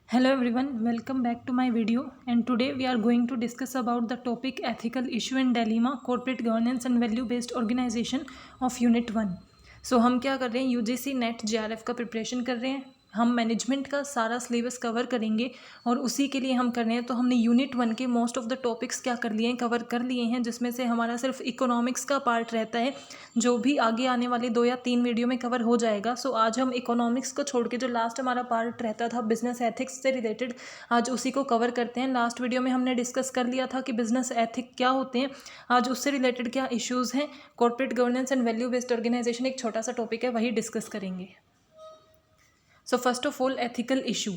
Hello everyone, welcome back to my video, and today we are going to discuss about the topic ethical issue and dilemma, corporate governance and value based organization of unit 1. So हम क्या कर रहे हैं, UGC net JRF का preparation कर रहे हैं. हम मैनेजमेंट का सारा सिलेबस कवर करेंगे और उसी के लिए हम कर रहे हैं. तो हमने यूनिट 1 के मोस्ट ऑफ द टॉपिक्स क्या कर लिए हैं, कवर कर लिए हैं, जिसमें से हमारा सिर्फ इकोनॉमिक्स का पार्ट रहता है जो भी आगे आने वाले 2 या 3 वीडियो में कवर हो जाएगा. सो आज हम इकोनॉमिक्स को छोड़ के जो लास्ट हमारा पार्ट रहता था बिजनेस एथिक्स से रिलेटेड, आज उसी को कवर करते हैं. लास्ट वीडियो में हमने डिस्कस कर लिया था कि बिजनेस एथिक क्या होते हैं, आज उससे रिलेटेड क्या इश्यूज़ हैं. Corporate governance and value based organization एक छोटा सा टॉपिक है, वही डिस्कस करेंगे. So first of all ethical issue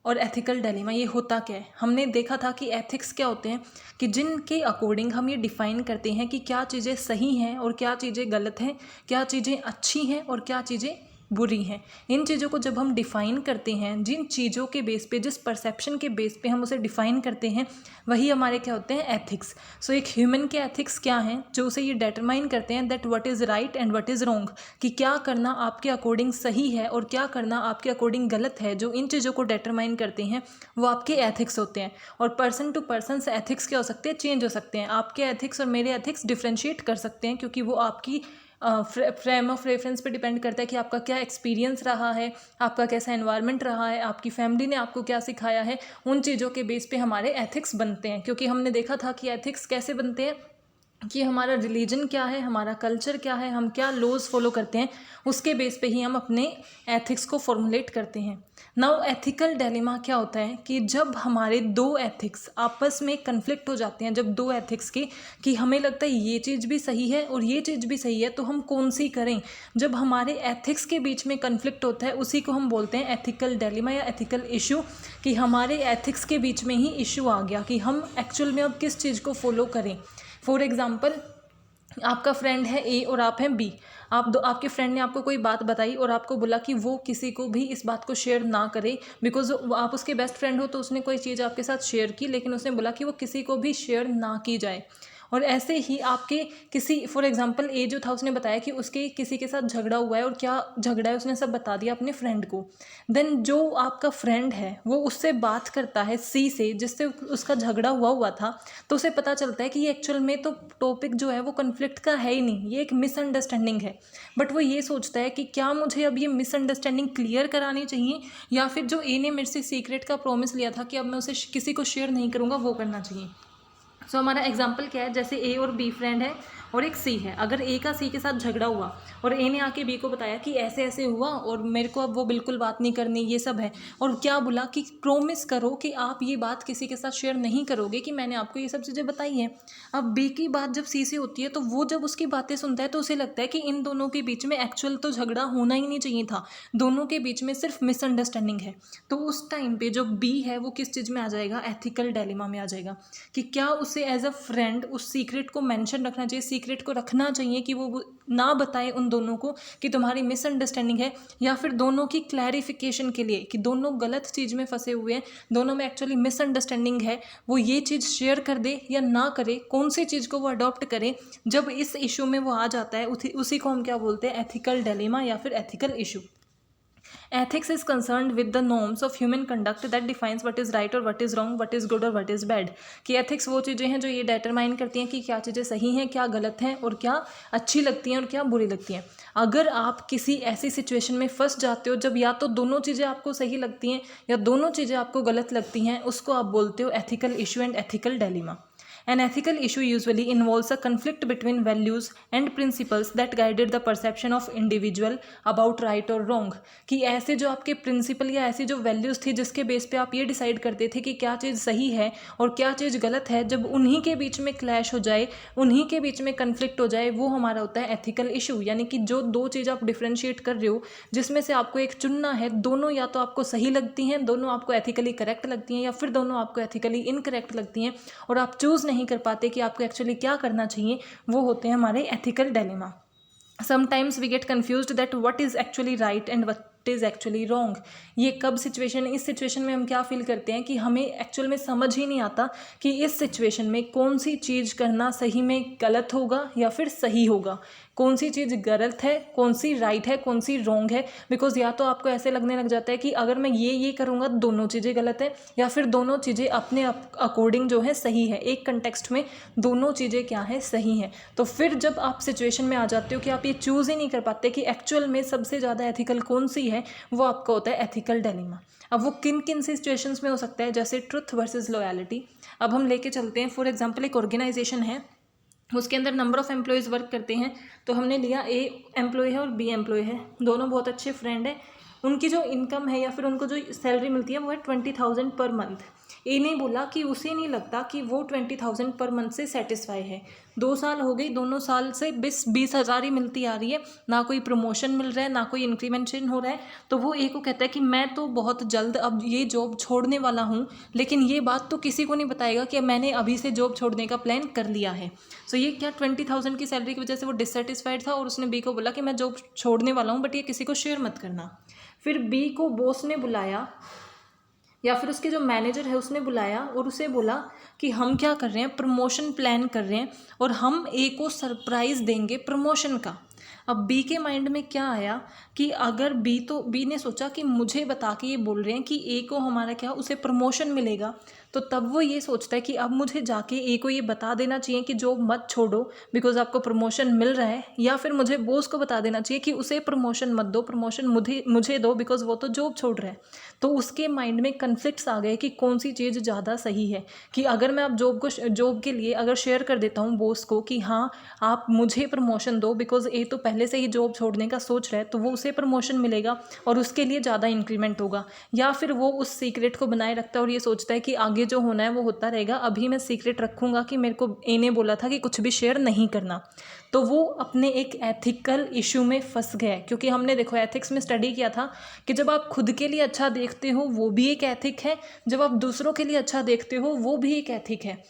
और एथिकल डायलेमा ये होता क्या है. हमने देखा था कि एथिक्स क्या होते हैं, कि जिनके अकॉर्डिंग हम ये डिफ़ाइन करते हैं कि क्या चीज़ें सही हैं और क्या चीज़ें गलत हैं, क्या चीज़ें अच्छी हैं और क्या चीज़ें बुरी हैं. इन चीज़ों को जब हम डिफ़ाइन करते हैं, जिन चीज़ों के बेस पे, जिस परसेप्शन के बेस पे हम उसे डिफ़ाइन करते हैं, वही हमारे क्या होते हैं, एथिक्स. सो एक ह्यूमन के एथिक्स क्या हैं जो उसे ये डिटरमाइन करते हैं that what is right and what is wrong, कि क्या करना आपके अकॉर्डिंग सही है और क्या करना आपके अकॉर्डिंग गलत है. जो इन चीज़ों को डिटरमाइन करते हैं वो आपके एथिक्स होते हैं. और पर्सन टू पर्सन एथिक्स क्या हो सकते हैं, चेंज हो सकते हैं. आपके एथिक्स और मेरे एथिक्स डिफ्रेंशिएट कर सकते हैं, क्योंकि वो आपकी फ्रेम ऑफ रेफरेंस पे डिपेंड करता है कि आपका क्या एक्सपीरियंस रहा है, आपका कैसा एनवायरनमेंट रहा है, आपकी फैमिली ने आपको क्या सिखाया है. उन चीज़ों के बेस पे हमारे एथिक्स बनते हैं. क्योंकि हमने देखा था कि एथिक्स कैसे बनते हैं, कि हमारा रिलीजन क्या है, हमारा कल्चर क्या है, हम क्या लॉज फॉलो करते हैं, उसके बेस पे ही हम अपने एथिक्स को फॉर्मुलेट करते हैं. नाउ एथिकल डायलेमा क्या होता है, कि जब हमारे दो एथिक्स आपस में कन्फ्लिक्ट हो जाते हैं, जब दो एथिक्स के, कि हमें लगता है ये चीज़ भी सही है और ये चीज़ भी सही है, तो हम कौन सी करें. जब हमारे एथिक्स के बीच में कन्फ्लिक्ट होता है, उसी को हम बोलते हैं एथिकल डायलेमा या एथिकल इशू, कि हमारे एथिक्स के बीच में ही इशू आ गया कि हम एक्चुअल में अब किस चीज़ को फॉलो करें. फॉर एग्ज़ाम्पल, आपका फ्रेंड है ए और आप हैं बी. आपके फ्रेंड ने आपको कोई बात बताई और आपको बोला कि वो किसी को भी इस बात को शेयर ना करे, बिकॉज आप उसके बेस्ट फ्रेंड हो. तो उसने कोई चीज़ आपके साथ शेयर की, लेकिन उसने बोला कि वो किसी को भी शेयर ना की जाए. और ऐसे ही आपके किसी, फॉर एग्जांपल ए जो था उसने बताया कि उसके किसी के साथ झगड़ा हुआ है और क्या झगड़ा है उसने सब बता दिया अपने फ्रेंड को. देन जो आपका फ्रेंड है वो उससे बात करता है सी से, जिससे उसका झगड़ा हुआ था. तो उसे पता चलता है कि ये एक्चुअल में तो टॉपिक जो है वो कन्फ्लिक्ट का है ही नहीं, ये एक मिसअंडरस्टैंडिंग है. बट वो ये सोचता है कि क्या मुझे अब ये मिसअंडरस्टैंडिंग क्लियर करानी चाहिए, या फिर जो ए ने मेरे से सीक्रेट का प्रॉमिस लिया था कि अब मैं उसे किसी को शेयर नहीं करूँगा, वो करना चाहिए. सो हमारा एग्जाम्पल क्या है, जैसे ए और बी फ्रेंड है और एक सी है. अगर ए का सी के साथ झगड़ा हुआ और ए ने आके बी को बताया कि ऐसे ऐसे हुआ और मेरे को अब वो बिल्कुल बात नहीं करनी, ये सब है, और क्या बोला कि प्रॉमिस करो कि आप ये बात किसी के साथ शेयर नहीं करोगे, कि मैंने आपको ये सब चीज़ें बताई हैं. अब बी की बात जब सी से होती है, तो वो जब उसकी बातें सुनता है तो उसे लगता है कि इन दोनों के बीच में एक्चुअल तो झगड़ा होना ही नहीं चाहिए था, दोनों के बीच में सिर्फ मिसअंडरस्टैंडिंग है. तो उस टाइम पे जो बी है वो किस चीज़ में आ जाएगा, एथिकल डायलेमा में आ जाएगा, कि क्या उसे एज अ फ्रेंड उस सीक्रेट को मेंशन रखना चाहिए, सीक्रेट को रखना चाहिए कि वो ना बताए उन दोनों को कि तुम्हारी मिसअंडरस्टैंडिंग है, या फिर दोनों की क्लैरिफिकेशन के लिए कि दोनों गलत चीज़ में फंसे हुए हैं, दोनों में एक्चुअली मिसअंडरस्टैंडिंग है, वो ये चीज़ शेयर कर दे या ना करे, कौन सी चीज़ को वो अडॉप्ट करे. जब इस इशू में वो आ जाता है, उसी को हम क्या बोलते हैं, एथिकल डायलेमा या फिर ethical issue. Ethics is concerned with the norms of human conduct that defines what is right or what is wrong, what is good or what is bad. कि ethics वो चीज़ें हैं जो ये determine करती हैं कि क्या चीज़ें सही हैं, क्या गलत हैं, और क्या अच्छी लगती हैं और क्या बुरी लगती हैं. अगर आप किसी ऐसी सिचुएशन में फंस जाते हो जब या तो दोनों चीज़ें आपको सही लगती हैं या दोनों चीज़ें आपको गलत लगती हैं, उसको आप बोलते हो ethical issue and ethical dilemma. An ethical issue usually involves a conflict between values and principles that guided the perception of individual about right or wrong. कि ऐसे जो आपके प्रिंसिपल या ऐसी जो वैल्यूज़ थी जिसके बेस पे आप ये डिसाइड करते थे कि क्या चीज़ सही है और क्या चीज़ गलत है, जब उन्हीं के बीच में क्लैश हो जाए, उन्हीं के बीच में कन्फ्लिक्ट हो जाए, वो हमारा होता है एथिकल इशू. यानी कि जो दो चीज़ आप डिफ्रेंशिएट कर रहे हो, जिसमें से आपको एक चुनना है, दोनों या तो आपको सही लगती हैं, दोनों आपको एथिकली करेक्ट लगती हैं, या फिर दोनों आपको एथिकली इनकरेक्ट लगती हैं, और आप चूज़ नहीं कर पाते कि आपको एक्चुअली क्या करना चाहिए, वो होते हैं हमारे ethical dilemma. Sometimes we get confused that what is actually right and is actually wrong. ये कब सिचुएशन, इस सिचुएशन में हम क्या फील करते हैं कि हमें एक्चुअल में समझ ही नहीं आता कि इस सिचुएशन में कौन सी चीज़ करना सही में गलत होगा या फिर सही होगा, कौन सी चीज़ गलत है, कौन सी राइट है, कौन सी रॉन्ग है। बिकॉज या तो आपको ऐसे लगने लग जाता है कि अगर मैं ये करूँगा दोनों चीज़ें गलत है, या फिर दोनों चीज़ें अपने अकॉर्डिंग जो है सही है, एक कंटेक्स्ट में दोनों चीज़ें क्या है, सही है। तो फिर जब आप सिचुएशन में आ जाते हो कि आप ये चूज़ ही नहीं कर पाते कि एक्चुअल में सबसे ज़्यादा एथिकल कौन सी है, वो आपका होता है एथिकल डिलेमा। अब वो किन किन सिचुएशंस में हो सकता है, जैसे ट्रुथ वर्सेस लॉयल्टी। अब हम लेके चलते हैं, फॉर एग्जांपल एक ऑर्गेनाइजेशन है, उसके अंदर नंबर ऑफ़ एम्प्लॉयज़ वर्क करते हैं। तो हमने लिया ए एम्प्लॉय है और बी एम्प्लॉय है, दोनों बहुत अच्छे फ्रेंड हैं। उनकी जो इनकम है या फिर उनको जो सैलरी मिलती है वो है 20,000 पर मंथ। ए ने बोला कि उसे नहीं लगता कि वो 20,000 पर मंथ से सेटिस्फाई है। 2 साल हो गई, दोनों साल से 20,000 ही मिलती आ रही है, ना कोई प्रमोशन मिल रहा है, ना कोई इंक्रीमेंशन हो रहा है। तो वो ए को कहता है कि मैं तो बहुत जल्द अब ये जॉब छोड़ने वाला हूँ, लेकिन ये बात तो किसी को नहीं बताएगा कि मैंने अभी से जॉब छोड़ने का प्लान कर लिया है। सो ये क्या 20,000 की सैलरी की वजह से वो डिससेटिस्फाइड था और उसने बी को बोला कि मैं जॉब छोड़ने वाला हूँ, बट ये किसी को शेयर मत करना। फिर बी को बॉस ने बुलाया या फिर उसके जो मैनेजर है उसने बुलाया और उसे बोला कि हम क्या कर रहे हैं, प्रमोशन प्लान कर रहे हैं और हम ए को सरप्राइज़ देंगे प्रमोशन का। अब बी के माइंड में क्या आया कि अगर बी ने सोचा कि मुझे बता के ये बोल रहे हैं कि ए को हमारा क्या, उसे प्रमोशन मिलेगा। तो तब वो ये सोचता है कि अब मुझे जाके ए को ये बता देना चाहिए कि जॉब मत छोड़ो बिकॉज आपको प्रमोशन मिल रहा है, या फिर मुझे बॉस को बता देना चाहिए कि उसे प्रमोशन मत दो, प्रमोशन मुझे दो बिकॉज वो तो जॉब छोड़ रहा है। तो उसके माइंड में कन्फ्लिक्ट्स आ गए कि कौन सी चीज़ ज़्यादा सही है, कि अगर मैं अब जॉब के लिए अगर शेयर कर देता हूँ बॉस को कि हाँ आप मुझे प्रमोशन दो बिकॉज ए तो पहले से ही जॉब छोड़ने का सोच रहा है, तो वो उसे प्रमोशन मिलेगा और उसके लिए ज़्यादा इंक्रीमेंट होगा। या फिर वो उस सीक्रेट को बनाए रखता है और ये सोचता है कि आगे जो होना है वो होता रहेगा, अभी मैं सीक्रेट रखूँगा कि मेरे को ए ने बोला था कि कुछ भी शेयर नहीं करना। तो वो अपने एक एथिकल इशू में फंस गया है, क्योंकि हमने देखो एथिक्स में स्टडी किया था कि जब आप खुद के लिए अच्छा देखते हो वो भी एक एथिक है, जब आप दूसरों के लिए अच्छा देखते हो वो भी एक एथिक है।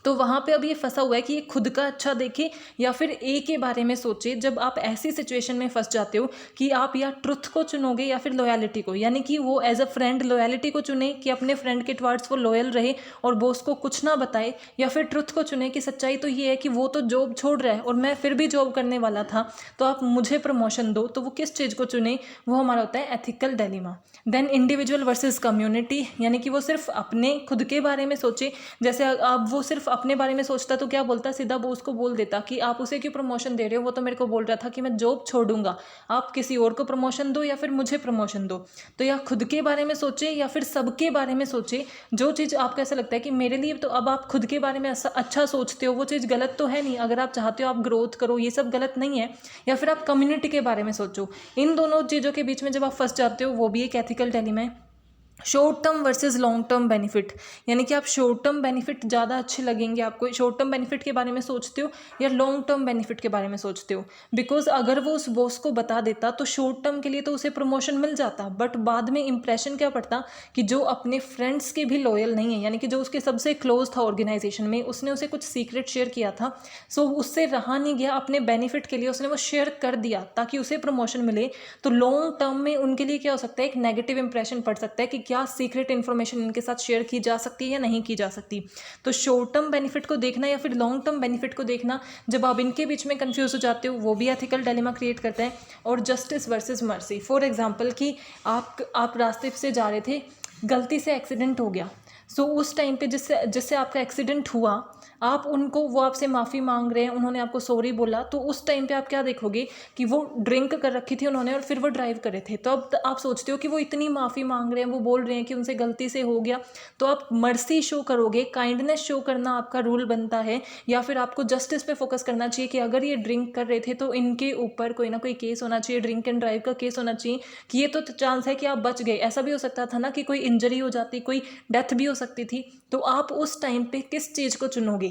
तो वहाँ पे अब ये फंसा हुआ है कि ये खुद का अच्छा देखे या फिर ए के बारे में सोचे। जब आप ऐसी सिचुएशन में फंस जाते हो कि आप या ट्रुथ को चुनोगे या फिर लॉयलिटी को, यानी कि वो एज अ फ्रेंड लॉयलिटी को चुने कि अपने फ्रेंड के टुवर्ड्स वो लॉयल रहे और बॉस को कुछ ना बताए, या फिर ट्रुथ को चुने कि सच्चाई तो ये है कि वो तो जॉब छोड़ रहा है और मैं फिर भी जॉब करने वाला था, तो आप मुझे प्रमोशन दो। तो वो किस चीज़ को चुने, वो हमारा होता है ethical dilemma. Then individual versus community, यानी कि वो सिर्फ अपने खुद के बारे में सोचे। जैसे अब वो सिर्फ अपने बारे में सोचता तो क्या बोलता, सीधा बॉस को बोल देता कि आप उसे क्यों प्रमोशन दे रहे हो, वो तो मेरे को बोल रहा था कि मैं जॉब छोड़ूंगा, आप किसी और को प्रमोशन दो या फिर मुझे प्रमोशन दो। तो या खुद के बारे में सोचे या फिर सबके बारे में सोचे। जो चीज़ आपको ऐसा लगता है कि मेरे लिए, तो अब आप खुद के बारे में अच्छा सोचते हो, वो चीज़ गलत तो है नहीं, अगर आप चाहते हो आप ग्रोथ करो, ये सब गलत नहीं है। या फिर आप कम्युनिटी के बारे में सोचो। इन दोनों चीज़ों के बीच में जब आप फंस जाते हो वो भी एक एथिकल डिलेमा है। Short term versus long term benefit, यानी कि आप शॉर्ट टर्म बेनिफिट ज़्यादा अच्छे लगेंगे आपको, शॉर्ट टर्म बेनिफिट के बारे में सोचते हो या लॉन्ग टर्म बेनिफिट के बारे में सोचते हो। बिकॉज अगर वो उस बॉस को बता देता तो शॉर्ट टर्म के लिए तो उसे प्रमोशन मिल जाता, बट बाद में इंप्रेशन क्या पड़ता कि जो अपने फ्रेंड्स के भी लॉयल नहीं है, यानी कि जो उसके सबसे क्लोज था ऑर्गेनाइजेशन में, उसने उसे कुछ सीक्रेट शेयर किया था, सो उससे रहा नहीं गया, अपने बेनिफिट के लिए उसने वो शेयर कर दिया ताकि उसे प्रमोशन मिले। तो लॉन्ग टर्म में उनके लिए क्या हो सकता है, एक नेगेटिव इंप्रेशन पड़ सकता है कि क्या सीक्रेट इन्फॉर्मेशन इनके साथ शेयर की जा सकती है या नहीं की जा सकती। तो शॉर्ट टर्म बेनिफिट को देखना या फिर लॉन्ग टर्म बेनिफिट को देखना, जब आप इनके बीच में कंफ्यूज हो जाते हो, वो भी एथिकल डिलेमा क्रिएट करता है। और justice versus mercy, for example कि आप रास्ते से जा रहे थे, गलती से एक्सीडेंट हो गया, सो उस टाइम पे जिससे आपका एक्सीडेंट हुआ, आप उनको, वो आपसे माफ़ी मांग रहे हैं, उन्होंने आपको सॉरी बोला, तो उस टाइम पे आप क्या देखोगे कि वो ड्रिंक कर रखी थी उन्होंने और फिर वो ड्राइव कर रहे थे। तो अब आप सोचते हो कि वो इतनी माफ़ी मांग रहे हैं, वो बोल रहे हैं कि उनसे गलती से हो गया, तो आप मर्सी शो करोगे, काइंडनेस शो करना आपका रूल बनता है। या फिर आपको जस्टिस पे फोकस करना चाहिए कि अगर ये ड्रिंक कर रहे थे तो इनके ऊपर कोई ना कोई केस होना चाहिए, ड्रिंक एंड ड्राइव का केस होना चाहिए, कि ये तो चांस है कि आप बच गए। ऐसा भी हो सकता था ना कि कोई इंजरी हो जाती, कोई डेथ भी हो सकती थी। तो आप उस टाइम पे किस चीज़ को चुनोगे,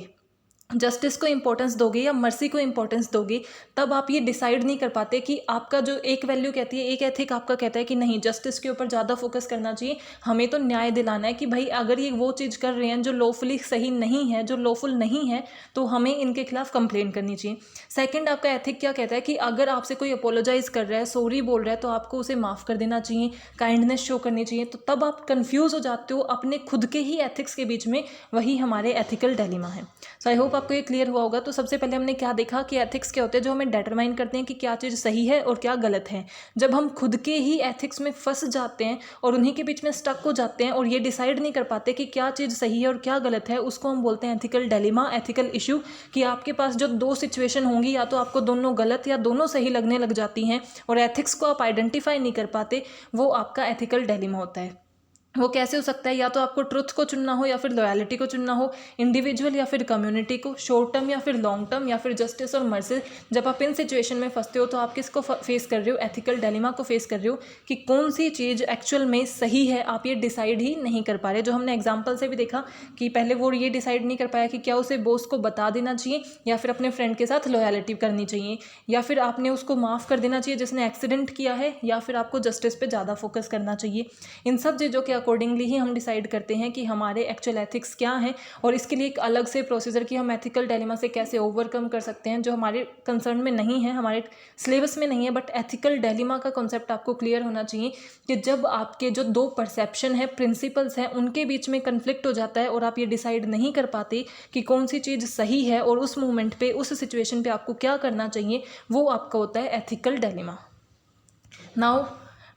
जस्टिस को इंपॉर्टेंस दोगे या मर्सी को इंपॉर्टेंस दोगे, तब आप ये डिसाइड नहीं कर पाते कि आपका जो एक वैल्यू कहती है, एक एथिक आपका कहता है कि नहीं जस्टिस के ऊपर ज़्यादा फोकस करना चाहिए, हमें तो न्याय दिलाना है कि भाई अगर ये वो चीज़ कर रहे हैं जो लॉफुली सही नहीं है, जो लॉफुल नहीं है, तो हमें इनके खिलाफ कंप्लेन करनी चाहिए। सेकेंड आपका एथिक क्या कहता है कि अगर आपसे कोई अपोलोजाइज कर रहा है, सॉरी बोल रहा है, तो आपको उसे माफ़ कर देना चाहिए, काइंडनेस शो करनी चाहिए। तो तब आप कन्फ्यूज़ हो जाते हो अपने खुद के ही एथिक्स के बीच में, वही हमारे एथिकल डिलेमा है। सो आई होप आपको ये क्लियर हुआ होगा। तो सबसे पहले हमने क्या देखा कि एथिक्स क्या होते हैं, जो हमें डिटरमाइन करते हैं कि क्या चीज़ सही है और क्या गलत है। जब हम खुद के ही एथिक्स में फंस जाते हैं और उन्हीं के बीच में स्टक हो जाते हैं और ये डिसाइड नहीं कर पाते कि क्या चीज़ सही है और क्या गलत है, उसको हम बोलते हैं एथिकल डिलेमा, एथिकल इशू। कि आपके पास जो दो सिचुएशन होंगी, या तो आपको दोनों गलत या दोनों सही लगने लग जाती हैं और एथिक्स को आप आइडेंटिफाई नहीं कर पाते, वो आपका एथिकल डिलेमा होता है। वो कैसे हो सकता है, या तो आपको ट्रुथ को चुनना हो या फिर लॉयलिटी को चुनना हो, इंडिविजुअल या फिर कम्युनिटी को, शॉर्ट टर्म या फिर लॉन्ग टर्म, या फिर जस्टिस और मर्सी। जब आप इन सिचुएशन में फंसते हो तो आप किसको फेस कर रहे हो, एथिकल डिलेमा को फेस कर रहे हो कि कौन सी चीज़ एक्चुअल में सही है, आप ये डिसाइड ही नहीं कर पा रहे। जो हमने एग्जाम्पल से भी देखा कि पहले वो ये डिसाइड नहीं कर पाया कि क्या उसे बॉस को बता देना चाहिए या फिर अपने फ्रेंड के साथ लॉयलिटी करनी चाहिए, या फिर आपने उसको माफ़ कर देना चाहिए जिसने एक्सीडेंट किया है, या फिर आपको जस्टिस पे ज़्यादा फोकस करना चाहिए। इन सब चीज़ों के अकॉर्डिंगली ही हम डिसाइड करते हैं कि हमारे एक्चुअल एथिक्स क्या हैं, और इसके लिए एक अलग से प्रोसीजर कि हम एथिकल डिलेमा से कैसे ओवरकम कर सकते हैं, जो हमारे कंसर्न में नहीं है, हमारे सिलेबस में नहीं है। बट एथिकल डिलेमा का कॉन्सेप्ट आपको क्लियर होना चाहिए कि जब आपके जो दो परसेप्शन है, प्रिंसिपल्स हैं, उनके बीच में कन्फ्लिक्ट हो जाता है और आप ये डिसाइड नहीं कर पाते कि कौन सी चीज़ सही है और उस मोमेंट पे, उस सिचुएशन पे आपको क्या करना चाहिए, वो आपका होता है ethical dilemma. Now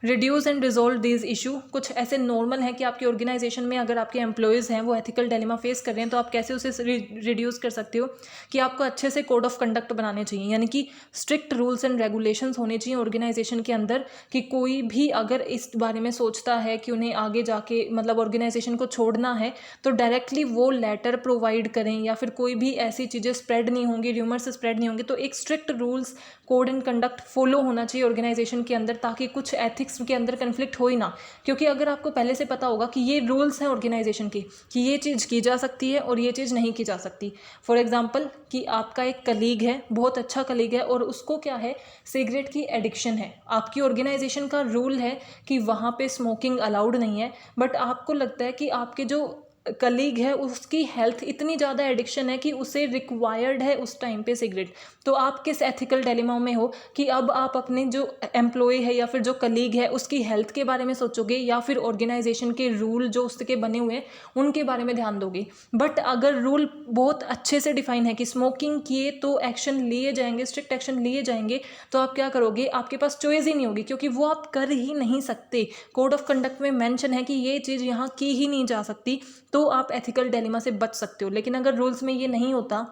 reduce and resolve these issue. कुछ ऐसे नॉर्मल हैं कि आपकी ऑर्गेनाइजेशन में अगर आपके एम्प्लॉयज़ हैं वो एथिकल डिलेमा फेस कर रहे हैं, तो आप कैसे उसे रिड्यूस कर सकते हो कि आपको अच्छे से कोड ऑफ कंडक्ट बनाने चाहिए, यानी कि स्ट्रिक्ट रूल्स एंड रेगुलेशंस होने चाहिए ऑर्गेनाइजेशन के अंदर, कि कोई भी अगर इस बारे में सोचता है कि उन्हें आगे जाके मतलब ऑर्गेनाइजेशन को छोड़ना है, तो डायरेक्टली वो लेटर प्रोवाइड करें, या फिर कोई भी ऐसी चीज़ें स्प्रेड नहीं होंगी, र्यूमर्स स्प्रेड नहीं होंगे। तो एक strict rules, code and conduct follow होना चाहिए ऑर्गेनाइजेशन के अंदर, ताकि कुछ एथिक्स के अंदर कन्फ्लिक्ट हो ही ना। क्योंकि अगर आपको पहले से पता होगा कि ये रूल्स हैं ऑर्गेनाइजेशन के कि ये चीज़ की जा सकती है और ये चीज़ नहीं की जा सकती। फॉर एग्जांपल कि आपका एक कलीग है, बहुत अच्छा कलीग है, और उसको क्या है, सिगरेट की एडिक्शन है। आपकी ऑर्गेनाइजेशन का रूल है कि वहाँ पे स्मोकिंग अलाउड नहीं है, बट आपको लगता है कि आपके जो कलीग है उसकी हेल्थ इतनी ज़्यादा एडिक्शन है कि उसे रिक्वायर्ड है उस टाइम पे सिगरेट। तो आप किस एथिकल डिलेमा में हो कि अब आप अपने जो एम्प्लॉय है या फिर जो कलीग है उसकी हेल्थ के बारे में सोचोगे, या फिर ऑर्गेनाइजेशन के रूल जो उसके बने हुए हैं उनके बारे में ध्यान दोगे। बट अगर रूल बहुत अच्छे से डिफाइन है कि स्मोकिंग किए तो एक्शन लिए जाएंगे, स्ट्रिक्ट एक्शन लिए जाएंगे, तो आप क्या करोगे, आपके पास चॉइस ही नहीं होगी, क्योंकि वो आप कर ही नहीं सकते। कोड ऑफ कंडक्ट में मेंशन है कि ये चीज़ यहाँ की ही नहीं जा सकती, तो आप एथिकल डिलेमा से बच सकते हो। लेकिन अगर रूल्स में ये नहीं होता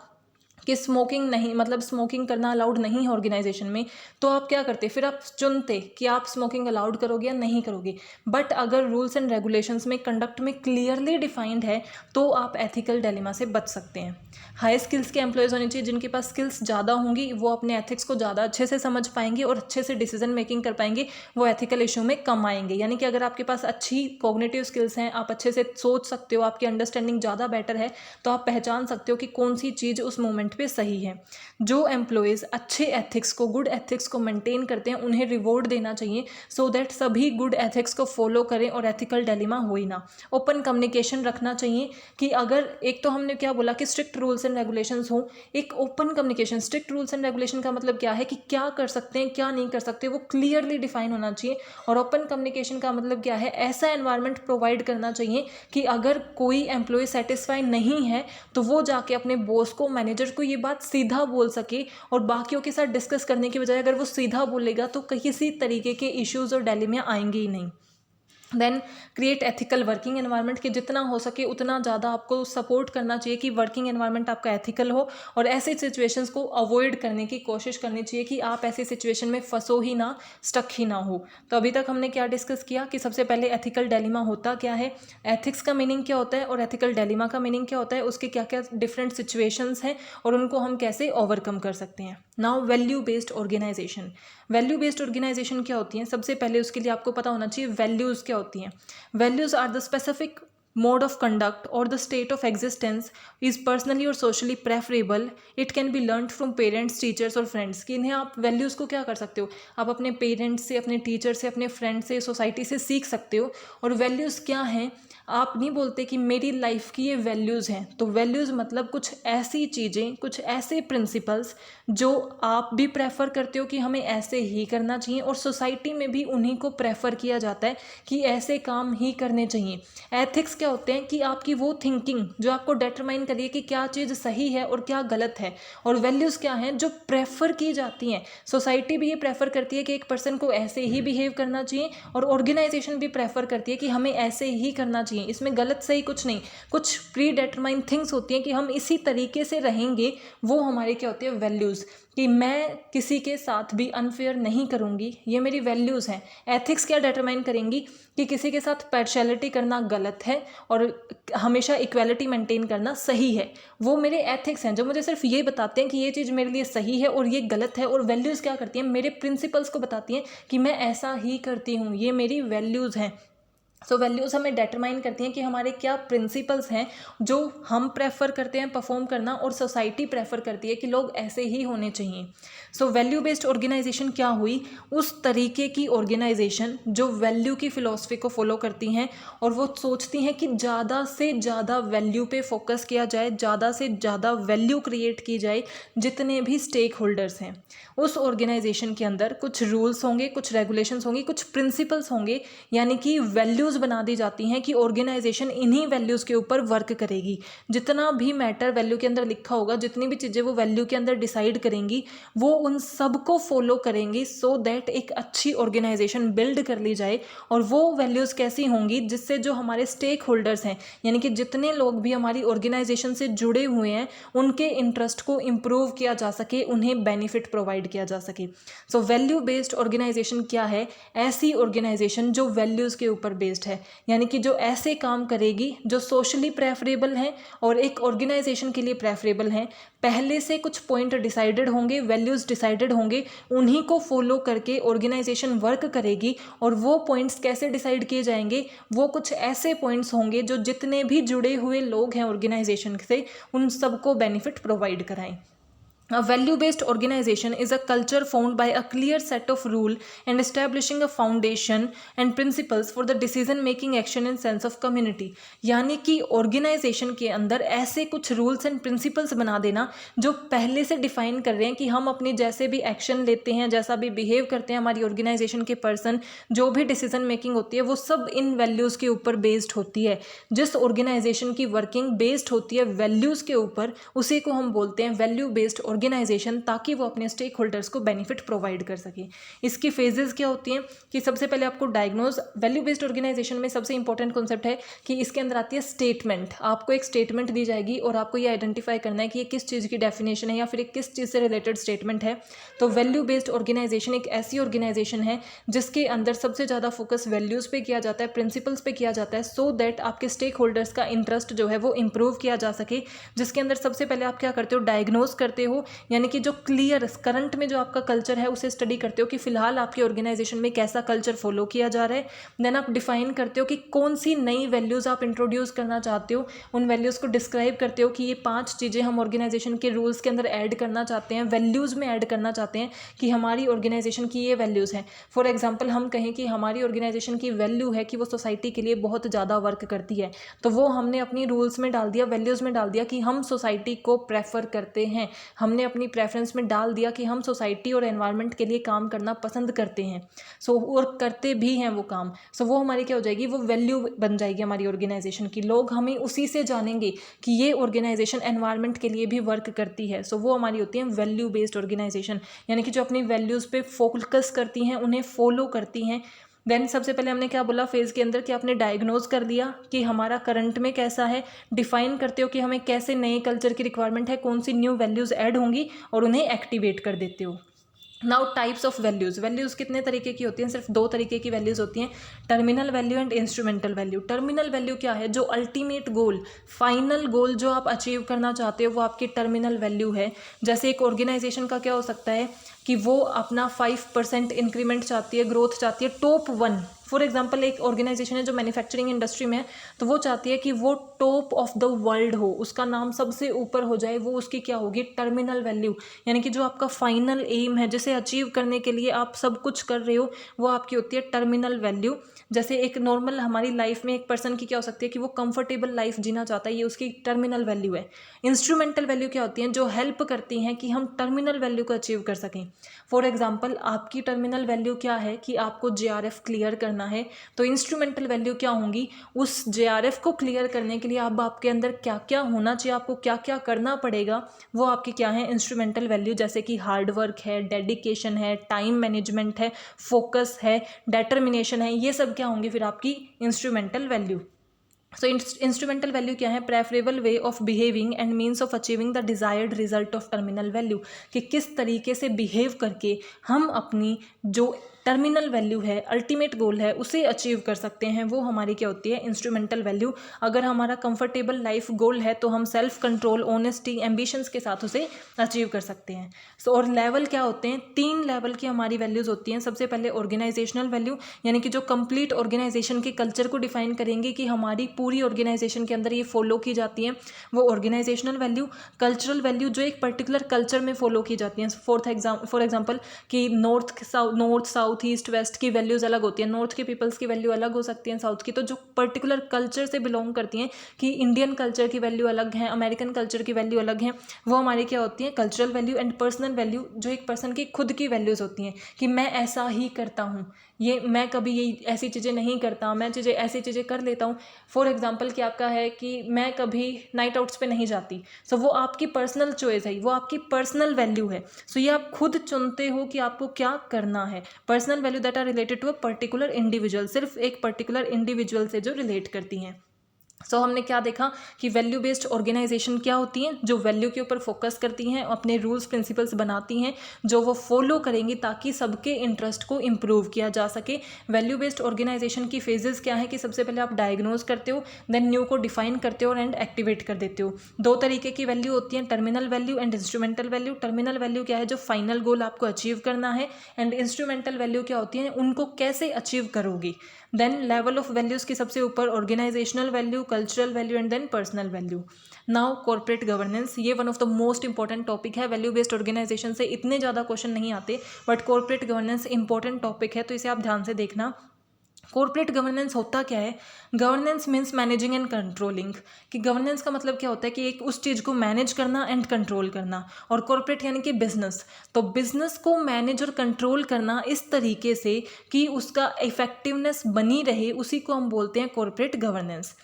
कि स्मोकिंग नहीं, मतलब स्मोकिंग करना अलाउड नहीं है ऑर्गेनाइजेशन में, तो आप क्या करते, फिर आप चुनते कि आप स्मोकिंग अलाउड करोगे या नहीं करोगे। बट अगर रूल्स एंड रेगुलेशंस में, कंडक्ट में क्लियरली डिफाइंड है, तो आप एथिकल डिलेमा से बच सकते हैं। हाई स्किल्स के एम्प्लॉयज़ होने चाहिए, जिनके पास स्किल्स ज़्यादा होंगी, वो अपने एथिक्स को ज़्यादा अच्छे से समझ पाएंगे और अच्छे से डिसीजन मेकिंग कर पाएंगे, वो एथिकल इशू में कम आएंगे। यानी कि अगर आपके पास अच्छी कॉग्निटिव स्किल्स हैं, आप अच्छे से सोच सकते हो, आपकी अंडरस्टैंडिंग ज़्यादा बेटर है, तो आप पहचान सकते हो कि कौन सी चीज़ उस मोमेंट पे सही है। जो एम्प्लॉयज़ अच्छे एथिक्स को, गुड एथिक्स को मेंटेन करते हैं, उन्हें रिवॉर्ड देना चाहिए, सो दैट सभी गुड एथिक्स को फॉलो करें और एथिकल डिलेमा हो ही ना। ओपन कम्युनिकेशन रखना चाहिए कि अगर, एक तो हमने क्या बोला कि स्ट्रिक्ट रूल्स एंड रेगुलेशंस हो, एक open communication. Strict rules and regulation का मतलब क्या है कि क्या कर सकते हैं, क्या नहीं कर सकते, वो क्लियरली डिफाइन होना चाहिए। और ओपन कम्युनिकेशन का मतलब क्या है, ऐसा एनवायरनमेंट प्रोवाइड करना चाहिए कि अगर कोई एम्प्लॉय सेटिस्फाई नहीं है तो वो जाके अपने बॉस को, मैनेजर को ये बात सीधा बोल सके, और बाकियों के साथ डिस्कस करने की बजाय अगर वो सीधा बोलेगा तो किसी तरीके के इश्यूज और डिलेमा आएंगे ही नहीं। Then create ethical working environment, कि जितना हो सके उतना ज़्यादा आपको सपोर्ट करना चाहिए कि वर्किंग एनवायरनमेंट आपका एथिकल हो, और ऐसे सिचुएशंस को अवॉइड करने की कोशिश करनी चाहिए कि आप ऐसी सिचुएशन में फंसो ही ना, स्टक ही ना हो। तो अभी तक हमने क्या डिस्कस किया कि सबसे पहले एथिकल डिलेमा होता क्या है, एथिक्स का मीनिंग क्या होता है, और एथिकल डिलेमा का मीनिंग क्या होता है, उसके क्या क्या डिफरेंट सिचुएशंस हैं और उनको हम कैसे ओवरकम कर सकते हैं। Now value based organization. Value based organization क्या होती है, सबसे पहले उसके लिए आपको पता होना चाहिए वैल्यूज़ क्या होती हैं। Values are the specific mode of conduct or the state of existence is personally or socially preferable, it can be learned from parents, teachers और friends। कि इन्हें आप वैल्यूज़ को क्या कर सकते हो, आप अपने पेरेंट्स से, अपने टीचर से, अपने फ्रेंड से, सोसाइटी से सीख सकते हो। और वैल्यूज़ क्या हैं, आप नहीं बोलते कि मेरी लाइफ की ये वैल्यूज़ हैं, तो वैल्यूज़ मतलब कुछ ऐसी चीज़ें, कुछ ऐसे प्रिंसिपल्स जो आप भी प्रेफर करते हो कि हमें ऐसे ही करना चाहिए, और सोसाइटी में भी उन्हीं को प्रेफर किया जाता है कि ऐसे काम ही करने चाहिए। एथिक्स क्या होते हैं कि आपकी वो थिंकिंग जो आपको डिटरमाइन करिए कि क्या चीज़ सही है और क्या गलत है। और वैल्यूज़ क्या हैं, जो प्रेफर की जाती हैं। सोसाइटी भी ये प्रेफर करती है कि एक पर्सन को ऐसे ही बिहेव करना चाहिए, और ऑर्गेनाइजेशन भी प्रेफर करती है कि हमें ऐसे ही करना चाहिए। इसमें गलत सही कुछ नहीं, कुछ प्री डिटरमाइंड थिंग्स होती हैं कि हम इसी तरीके से रहेंगे, वो हमारी क्या होती है, वैल्यूज़। कि मैं किसी के साथ भी अनफेयर नहीं करूँगी, ये मेरी वैल्यूज़ हैं। एथिक्स क्या डिटरमाइन करेंगी कि किसी के साथ पार्शियलिटी करना गलत है और हमेशा इक्वालिटी मेंटेन करना सही है। वो मेरे एथिक्स हैं जो मुझे सिर्फ ये बताते हैं कि ये चीज़ मेरे लिए सही है और ये गलत है। और वैल्यूज़ क्या करती हैं, मेरे प्रिंसिपल्स को बताती हैं कि मैं ऐसा ही करती हूँ, ये मेरी वैल्यूज़ हैं। सो वैल्यूज़ हमें डिटरमाइन करती हैं कि हमारे क्या प्रिंसिपल्स हैं जो हम प्रेफर करते हैं परफॉर्म करना, और सोसाइटी प्रेफर करती है कि लोग ऐसे ही होने चाहिए। सो वैल्यू बेस्ड ऑर्गेनाइजेशन क्या हुई, उस तरीके की ऑर्गेनाइजेशन जो वैल्यू की फ़िलॉसफी को फॉलो करती हैं, और वो सोचती हैं कि ज़्यादा से ज़्यादा वैल्यू पे फोकस किया जाए, ज़्यादा से ज़्यादा वैल्यू क्रिएट की जाए। जितने भी स्टेक होल्डर्स हैं उस ऑर्गेनाइजेशन के अंदर कुछ रूल्स होंगे, कुछ रेगुलेशंस होंगी, कुछ प्रिंसिपल्स होंगे, यानी कि वैल्यूज़ बना दी जाती हैं कि ऑर्गेनाइजेशन इन्हीं वैल्यूज़ के ऊपर वर्क करेगी। जितना भी मैटर वैल्यू के अंदर लिखा होगा, जितनी भी चीज़ें वो वैल्यू के अंदर डिसाइड करेंगी, वो उन सब को फॉलो करेंगी, सो दैट एक अच्छी ऑर्गेनाइजेशन बिल्ड कर ली जाए। और वो वैल्यूज़ कैसी होंगी, जिससे जो हमारे स्टेक होल्डर्स हैं, यानी कि जितने लोग भी हमारी ऑर्गेनाइजेशन से जुड़े हुए हैं, उनके इंटरेस्ट को इम्प्रूव किया जा सके, उन्हें बेनिफिट प्रोवाइड किया जा सके। सो वैल्यू बेस्ड ऑर्गेनाइजेशन क्या है, ऐसी ऑर्गेनाइजेशन जो वैल्यूज़ के ऊपर बेस्ड है, यानी कि जो ऐसे काम करेगी जो सोशली प्रेफरेबल हैं और एक ऑर्गेनाइजेशन के लिए प्रेफरेबल हैं। पहले से कुछ पॉइंट डिसाइडेड होंगे, वैल्यूज़ डिसाइडेड होंगे, उन्हीं को फॉलो करके ऑर्गेनाइजेशन वर्क करेगी। और वो पॉइंट्स कैसे डिसाइड किए जाएंगे, वो कुछ ऐसे पॉइंट्स होंगे जो जितने भी जुड़े हुए लोग हैं ऑर्गेनाइजेशन से, उन सबको बेनिफिट प्रोवाइड कराएं। A value-based organization is a culture formed by a clear set of rules and establishing a foundation and principles for the decision-making action and sense of community। यानी कि ऑर्गेनाइजेशन के अंदर ऐसे कुछ रूल्स एंड प्रिंसिपल्स बना देना जो पहले से डिफाइन कर रहे हैं कि हम अपनी जैसे भी एक्शन लेते हैं, जैसा भी बिहेव करते हैं, हमारी ऑर्गेनाइजेशन के पर्सन, जो भी डिसीजन मेकिंग होती है, वो सब इन वैल्यूज़ के ऊपर बेस्ड होती है। जिस ऑर्गेनाइजेशन की वर्किंग बेस्ड होती है वैल्यूज़ के ऊपर, उसी को हम बोलते हैं वैल्यू बेस्ड ऑर्गेनाइजेशन, ताकि वो अपने स्टेक होल्डर्स को बेनिफिट प्रोवाइड कर सके। इसकी फेजेस क्या होती हैं कि सबसे पहले आपको डायग्नोज, वैल्यू बेस्ड ऑर्गेनाइजेशन में सबसे इंपॉर्टेंट कॉन्सेप्ट है कि इसके अंदर आती है स्टेटमेंट। आपको एक स्टेटमेंट दी जाएगी और आपको ये आइडेंटिफाई करना है कि ये किस चीज़ की डेफिनेशन है या फिर किस चीज़ से रिलेटेड स्टेटमेंट है। तो वैल्यू बेस्ड ऑर्गेनाइजेशन एक ऐसी ऑर्गेनाइजेशन है जिसके अंदर सबसे ज़्यादा फोकस वैल्यूज़ पे किया जाता है, प्रिंसिपल्स पे किया जाता है, सो दैट आपके स्टेक होल्डर्स का इंटरेस्ट जो है वो इंप्रूव किया जा सके। जिसके अंदर सबसे पहले आप क्या करते हो, डायग्नोज करते हो, यानी कि जो क्लियर करंट में जो आपका कल्चर है उसे स्टडी करते हो कि फिलहाल आपकी ऑर्गेनाइजेशन में कैसा कल्चर फॉलो किया जा रहा है। देन आप डिफाइन करते हो कि कौन सी नई वैल्यूज़ आप इंट्रोड्यूस करना चाहते हो, उन वैल्यूज़ को डिस्क्राइब करते हो कि ये 5 चीज़ें हम ऑर्गेनाइजेशन के रूल्स के अंदर ऐड करना चाहते हैं, वैल्यूज़ में ऐड करना चाहते हैं कि हमारी ऑर्गेनाइजेशन की ये वैल्यूज़ हैं। फॉर एग्जाम्पल हम कहें कि हमारी ऑर्गेनाइजेशन की वैल्यू है कि वो सोसाइटी के लिए बहुत ज़्यादा वर्क करती है, तो वो हमने अपनी रूल्स में डाल दिया, वैल्यूज़ में डाल दिया कि हम सोसाइटी को प्रेफर करते हैं, हमने अपनी प्रेफरेंस में डाल दिया कि हम सोसाइटी और एनवायरनमेंट के लिए काम करना पसंद करते हैं। और करते भी हैं वो काम। वो हमारी क्या हो जाएगी, वो वैल्यू बन जाएगी हमारी ऑर्गेनाइजेशन की। लोग हमें उसी से जानेंगे कि ये ऑर्गेनाइजेशन एनवायरनमेंट के लिए भी वर्क करती है। वो हमारी होती है वैल्यू बेस्ड ऑर्गेनाइजेशन, यानी कि जो अपनी वैल्यूज़ पे फोकस करती हैं, उन्हें फॉलो करती हैं। देन सबसे पहले हमने क्या बोला फेज़ के अंदर कि आपने डायग्नोज कर लिया कि हमारा करंट में कैसा है, डिफाइन करते हो कि हमें कैसे नए कल्चर की रिक्वायरमेंट है, कौन सी न्यू वैल्यूज़ ऐड होंगी, और उन्हें एक्टिवेट कर देते हो। Now types of values, values कितने तरीके की होती हैं, सिर्फ 2 तरीके की वैल्यूज़ होती हैं, terminal value and instrumental value. Terminal value क्या है, जो अल्टीमेट गोल, फाइनल गोल जो आप अचीव करना चाहते हो, वो आपकी टर्मिनल वैल्यू है। जैसे एक ऑर्गेनाइजेशन का क्या हो सकता है कि वो अपना 5% इंक्रीमेंट चाहती है, ग्रोथ चाहती है, टॉप 1 फॉर एग्जांपल एक ऑर्गेनाइजेशन है जो मैन्युफैक्चरिंग इंडस्ट्री में है, तो वो चाहती है कि वो टॉप ऑफ द वर्ल्ड हो, उसका नाम सबसे ऊपर हो जाए। वो उसकी क्या होगी, टर्मिनल वैल्यू, यानी कि जो आपका फाइनल एम है, जिसे अचीव करने के लिए आप सब कुछ कर रहे हो, वो आपकी होती है टर्मिनल वैल्यू। जैसे एक नॉर्मल हमारी लाइफ में एक पर्सन की क्या हो सकती है कि वो कंफर्टेबल लाइफ जीना चाहता है, ये उसकी टर्मिनल वैल्यू है। इंस्ट्रूमेंटल वैल्यू क्या होती हैं, जो हेल्प करती हैं कि हम टर्मिनल वैल्यू को अचीव कर सकें। फॉर एग्जांपल आपकी टर्मिनल वैल्यू क्या है कि आपको जेआरएफ क्लियर करना है, तो इंस्ट्रूमेंटल वैल्यू क्या होंगी, उस जेआरएफ को क्लियर करने के लिए अब आपके अंदर क्या क्या होना चाहिए, आपको क्या क्या करना पड़ेगा, वो आपकी क्या है, इंस्ट्रूमेंटल वैल्यू। जैसे कि हार्ड वर्क है, डेडिकेशन है, टाइम मैनेजमेंट है, फोकस है, डिटर्मिनेशन है, ये सब क्या होंगे फिर आपकी इंस्ट्रूमेंटल वैल्यू। सो इंस्ट्रूमेंटल वैल्यू क्या है, preferable way of behaving and means of achieving the desired result of terminal value, कि किस तरीके से बिहेव करके हम अपनी जो टर्मिनल वैल्यू है, अल्टीमेट गोल है, उसे अचीव कर सकते हैं, वो हमारी क्या होती है, इंस्ट्रूमेंटल वैल्यू। अगर हमारा कंफर्टेबल लाइफ गोल है तो हम सेल्फ कंट्रोल, ऑनेस्टी, एम्बिशंस के साथ उसे अचीव कर सकते हैं। सो और लेवल क्या होते हैं, 3 लेवल की हमारी वैल्यूज़ होती हैं। सबसे पहले ऑर्गेनाइजेशनल वैल्यू, यानी कि जो कंप्लीट ऑर्गेनाइजेशन के कल्चर को डिफाइन करेंगे कि हमारी पूरी ऑर्गेनाइजेशन के अंदर ये फॉलो की जाती हैं, वो ऑर्गेनाइजेशनल वैल्यू। कल्चरल वैल्यू, जो एक पर्टिकुलर कल्चर में फॉलो की जाती हैं। फॉर एग्जाम्पल कि नॉर्थ साउथ ईस्ट वेस्ट की वैल्यूज़ अलग होती हैं, नॉर्थ के पीपल्स की वैल्यू अलग हो सकती है साउथ की, तो जो पर्टिकुलर कल्चर से बिलोंग करती हैं, कि इंडियन कल्चर की वैल्यू अलग है, अमेरिकन कल्चर की वैल्यू अलग है, वो हमारी क्या होती है, cultural value. And personal value, जो एक पर्सन की खुद की वैल्यूज़ होती हैं कि मैं ऐसा ही करता हूँ, ये मैं कभी ये ऐसी चीज़ें नहीं करता, मैं ऐसी चीज़ें कर लेता हूँ। फॉर एग्जांपल कि आपका है कि मैं कभी नाइट आउट्स पे नहीं जाती, सो वो आपकी पर्सनल चॉइस है, वो आपकी पर्सनल वैल्यू है। सो ये आप खुद चुनते हो कि आपको क्या करना है। Personal value that are related to a particular individual, सिर्फ एक पर्टिकुलर इंडिविजुअल से जो रिलेट करती हैं। सो हमने क्या देखा कि वैल्यू बेस्ड ऑर्गेनाइजेशन क्या होती हैं, जो वैल्यू के ऊपर फोकस करती हैं, अपने रूल्स प्रिंसिपल्स बनाती हैं जो वो फॉलो करेंगी ताकि सबके इंटरेस्ट को इम्प्रूव किया जा सके। वैल्यू बेस्ड ऑर्गेनाइजेशन की फेजेस क्या है कि सबसे पहले आप डायग्नोज करते हो, देन न्यू को डिफाइन करते हो एंड एक्टिवेट कर देते हो। 2 तरीके की वैल्यू होती हैं, terminal value and instrumental value. Terminal value क्या है, जो फाइनल गोल आपको अचीव करना है, एंड इंस्ट्रूमेंटल वैल्यू क्या होती है, उनको कैसे अचीव करोगी। देन लेवल ऑफ वैल्यूज़ की सबसे ऊपर organisational value, cultural value and then personal value. Now corporate governance, ये one of the most important topic है। वैल्यू बेस्ड ऑर्गेनाइजेशन से इतने ज़्यादा क्वेश्चन नहीं आते, but corporate governance important topic है, तो इसे आप ध्यान से देखना। कॉर्पोरेट गवर्नेंस होता क्या है, governance means managing and controlling, कि गवर्नेंस का मतलब क्या होता है कि एक उस चीज़ को मैनेज करना एंड कंट्रोल करना। और कॉर्पोरेट यानी कि बिजनेस, तो बिजनेस को मैनेज और कंट्रोल करना इस तरीके से कि उसका इफेक्टिवनेस बनी रहे, उसी को हम बोलते हैं corporate governance.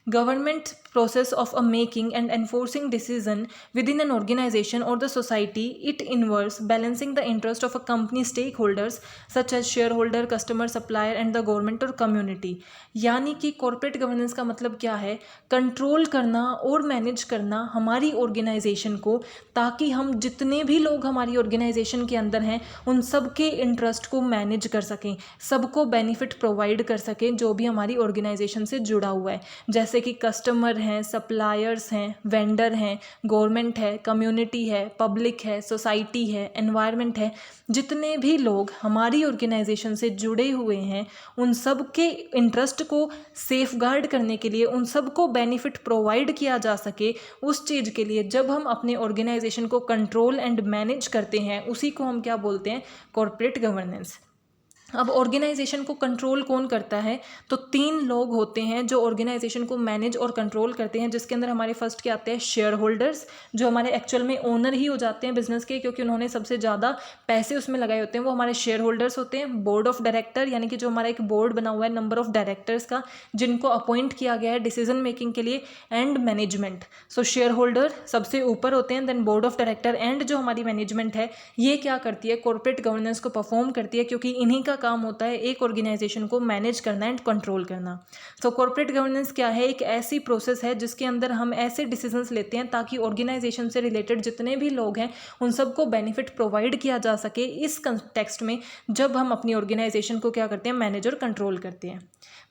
Government process of a making and enforcing decision within an organization or the society, it involves balancing the interest of a company stakeholders such as shareholder, customer, supplier and the government or community। यानी कि corporate governance का मतलब क्या है, control करना और manage करना हमारी ऑर्गेनाइजेशन को, ताकि हम जितने भी लोग हमारी ऑर्गेनाइजेशन के अंदर हैं उन सब के इंटरेस्ट को मैनेज कर सकें, सबको बेनिफिट प्रोवाइड कर सकें जो भी हमारी ऑर्गेनाइजेशन से जुड़ा हुआ है। जैसे कि कस्टमर हैं, सप्लायर्स हैं, वेंडर हैं, गवर्नमेंट है, कम्युनिटी है, पब्लिक है, सोसाइटी है, एनवायरनमेंट है, जितने भी लोग हमारी ऑर्गेनाइजेशन से जुड़े हुए हैं उन सब के इंटरेस्ट को सेफगार्ड करने के लिए, उन सब को बेनिफिट प्रोवाइड किया जा सके, उस चीज़ के लिए जब हम अपने ऑर्गेनाइजेशन को कंट्रोल एंड मैनेज करते हैं, उसी को हम क्या बोलते हैं, कॉर्पोरेट गवर्नेंस। अब ऑर्गेनाइजेशन को कंट्रोल कौन करता है, तो 3 लोग होते हैं जो ऑर्गेनाइजेशन को मैनेज और कंट्रोल करते हैं, जिसके अंदर हमारे फर्स्ट के आते हैं शेयर होल्डर्स, जो हमारे एक्चुअल में ओनर ही हो जाते हैं बिजनेस के, क्योंकि उन्होंने सबसे ज़्यादा पैसे उसमें लगाए होते हैं, वो हमारे शेयर होल्डर्स होते हैं। बोर्ड ऑफ डायरेक्टर, यानी कि जो हमारा एक बोर्ड बना हुआ है नंबर ऑफ डायरेक्टर्स का, जिनको अपॉइंट किया गया है डिसीजन मेकिंग के लिए, and management. So shareholder सबसे ऊपर होते हैं, then board of director and जो हमारी मैनेजमेंट है, ये क्या करती है, कॉर्पोरेट गवर्नेंस को परफॉर्म करती है, क्योंकि इन्हीं का काम होता है एक ऑर्गेनाइजेशन को मैनेज करना एंड कंट्रोल करना। तो कॉर्पोरेट गवर्नेंस क्या है, एक ऐसी प्रोसेस है जिसके अंदर हम ऐसे डिसीजंस लेते हैं ताकि ऑर्गेनाइजेशन से रिलेटेड जितने भी लोग हैं उन सबको बेनिफिट प्रोवाइड किया जा सके, इस कंटेक्स्ट में जब हम अपनी ऑर्गेनाइजेशन को क्या करते हैं, मैनेज और कंट्रोल करते हैं।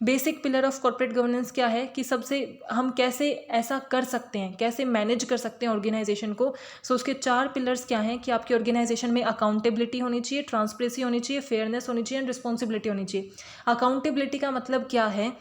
Basic pillar of corporate governance क्या है कि सबसे हम कैसे ऐसा कर सकते हैं, कैसे मैनेज कर सकते हैं ऑर्गेनाइजेशन को। सो उसके 4 पिलर्स क्या हैं कि आपकी ऑर्गेनाइजेशन में अकाउंटेबिलिटी होनी चाहिए, ट्रांसपेरेंसी होनी चाहिए, फेयरनेस होनी चाहिए एंड रिस्पॉन्सिबिलिटी होनी चाहिए। अकाउंटेबिलिटी का मतलब क्या है,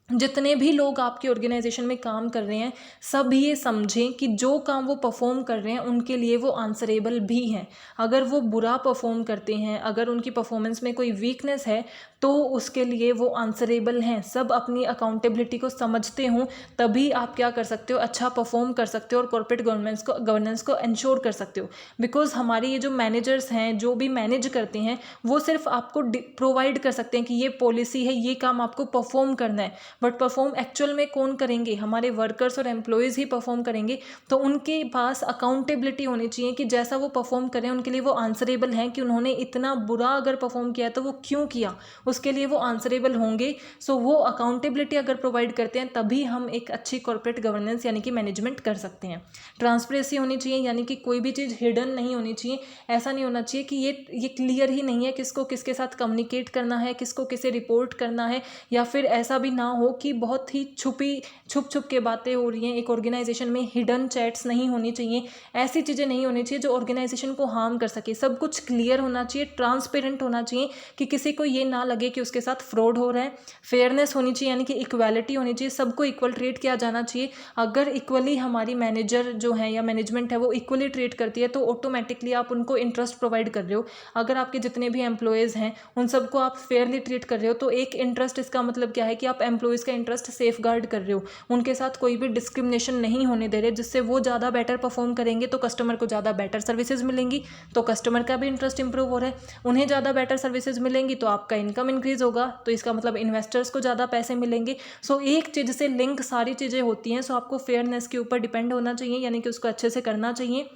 जितने भी लोग आपके ऑर्गेनाइजेशन में काम कर रहे हैं सब ये समझें कि जो काम वो परफॉर्म कर रहे हैं उनके लिए वो आंसरेबल भी हैं। अगर वो बुरा परफॉर्म करते हैं, अगर उनकी परफॉर्मेंस में कोई वीकनेस है तो उसके लिए वो आंसरेबल हैं। सब अपनी अकाउंटेबिलिटी को समझते हों तभी आप क्या कर सकते हो, अच्छा परफॉर्म कर सकते हो और कॉर्पोरेट गवर्नेंस को इंश्योर कर सकते हो। बिकॉज हमारे ये जो मैनेजर्स हैं, जो भी मैनेज करते हैं, वो सिर्फ आपको प्रोवाइड कर सकते हैं कि ये पॉलिसी है, ये काम आपको परफॉर्म करना है, बट परफॉर्म एक्चुअल में कौन करेंगे, हमारे वर्कर्स और एम्प्लॉयज़ ही परफॉर्म करेंगे। तो उनके पास अकाउंटेबिलिटी होनी चाहिए कि जैसा वो परफॉर्म करें उनके लिए वो आंसरेबल हैं, कि उन्होंने इतना बुरा अगर परफॉर्म किया तो वो क्यों किया, उसके लिए वो आंसरेबल होंगे। सो वो अकाउंटेबिलिटी अगर प्रोवाइड करते हैं तभी हम एक अच्छी कॉर्पोरेट गवर्नेंस यानी कि मैनेजमेंट कर सकते हैं। ट्रांसपेरेंसी होनी चाहिए, यानी कि कोई भी चीज़ हिडन नहीं होनी चाहिए। ऐसा नहीं होना चाहिए कि ये क्लियर ही नहीं है किसको किसके साथ कम्युनिकेट करना है, किसको किसे रिपोर्ट करना है, या फिर ऐसा भी ना हो कि बहुत ही छुप छुप के बातें हो रही हैं। एक ऑर्गेनाइजेशन में हिडन चैट्स नहीं होनी चाहिए, ऐसी चीज़ें नहीं होनी चाहिए जो ऑर्गेनाइजेशन को हार्म कर सके। सब कुछ क्लियर होना चाहिए, ट्रांसपेरेंट होना चाहिए कि किसी को ये ना लगे कि उसके साथ फ्रॉड हो रहा है। फेयरनेस होनी चाहिए, यानी कि इक्वालिटी होनी चाहिए, सबको इक्वल ट्रीट किया जाना चाहिए। अगर इक्वली हमारी मैनेजर जो है या मैनेजमेंट है वो इक्वली ट्रीट करती है तो ऑटोमेटिकली आप उनको इंटरेस्ट प्रोवाइड कर रहे हो। अगर आपके जितने भी एम्प्लॉयज़ हैं उन सबको आप फेयरली ट्रीट कर रहे हो तो एक इंटरेस्ट, इसका मतलब क्या है कि आप एम्प्लॉयज़ का इंटरेस्ट सेफ गार्ड कर रहे हो, उनके साथ कोई भी डिस्क्रिमिनेशन नहीं होने दे रहे, जिससे वो ज़्यादा बेटर परफॉर्म करेंगे तो कस्टमर को ज़्यादा बेटर सर्विसेज मिलेंगी, तो कस्टमर का भी इंटरेस्ट इंप्रूव हो रहा है। उन्हें ज़्यादा बेटर सर्विसेज मिलेंगी तो आपका इनकम इंक्रीज होगा, तो इसका मतलब इन्वेस्टर्स को ज़्यादा पैसे मिलेंगे। सो एक चीज़ से लिंक सारी चीज़ें होती हैं। सो आपको फेयरनेस के ऊपर डिपेंड होना चाहिए, यानी कि उसको अच्छे से करना चाहिए।